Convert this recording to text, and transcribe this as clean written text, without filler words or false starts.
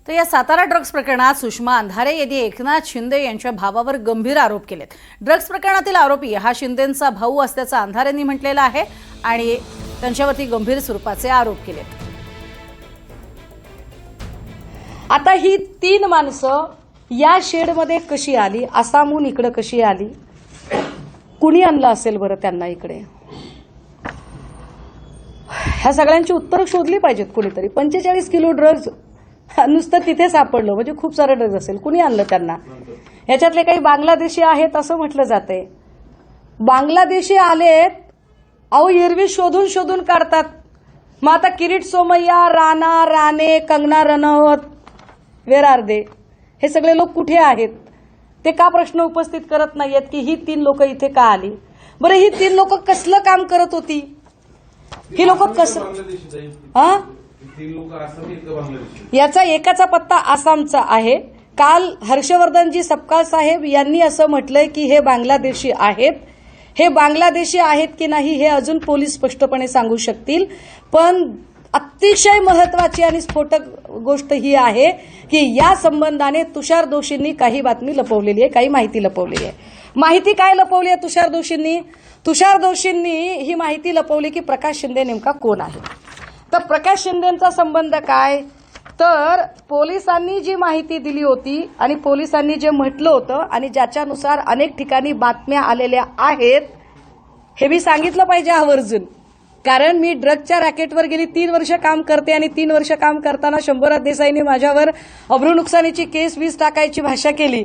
तर या सातारा ड्रग्ज प्रकरणात सुषमा अंधारे यांनी एकनाथ शिंदे यांच्या भावावर गंभीर आरोप केलेत। ड्रग्ज प्रकरणातील आरोपी हा शिंदेंचा भाऊ असल्याचं अंधारेंनी म्हटलेलं आहे आणि त्यांच्यावरती गंभीर स्वरूपाचे आरोप केलेत। आता ही 3 माणसं या शेडमध्ये कशी आली, आसामहून इकडे कशी आली, कुणी आणलं असेल बरं त्यांना इकडे? ह्या सगळ्यांची उत्तरं शोधली पाहिजेत कुणीतरी। 45 किलो ड्रग्ज नुसतं तिथे सापडलं म्हणजे खूप सारे ड्रग्ज असेल, कुणी आणलं त्यांना? ह्याच्यातले काही बांगलादेशी आहेत असं म्हटलं जातंय। बांगलादेशी आलेत, अहो एरवी शोधून शोधून काढतात। मग आता किरीट सोमय्या, राणा, राणे, कंगना रनौत, वेर आर दे? हे सगळे लोक कुठे आहेत? ते का प्रश्न उपस्थित करत नाहीयेत की ही 3 लोक इथे का आली? बरं, ही 3 लोक कसलं काम करत होती? ही लोक कसं याचा एकाचा पत्ता आसामचा आहे। काल हर्षवर्धनजी सपकाळ साहेब यांनी असं म्हटलंय की हे बांगलादेशी आहेत। हे बांगलादेशी आहेत की नाही हे अजून पोलीस स्पष्टपणे सांगू शकतील, पण अतिशय महत्वाची आणि स्फोटक गोष्ट ही आहे की या संबंधाने तुषार दोशींनी काही बातमी लपवलेली आहे, काही माहिती लपवलेली आहे। माहिती काय लपवली आहे तुषार दोशींनी? तुषार दोशींनी ही माहिती लपवली की प्रकाश शिंदे नेमका कोण आहे। तर प्रकाश शिंदेंचा संबंध काय? तर पोलिसांनी जी माहिती दिली होती आणि पोलिसांनी जे म्हटलं होतं आणि ज्याच्यानुसार अनेक ठिकाणी बातम्या आलेल्या आहेत, हे मी सांगितलं पाहिजे आवर्जून, कारण मी ड्रग्जच्या रॅकेटवर गेली 3 वर्ष काम करते आणि 3 वर्ष काम करताना शंभूराज देसाईंनी माझ्यावर अब्रू नुकसानीची केस 20 टाकायची भाषा केली।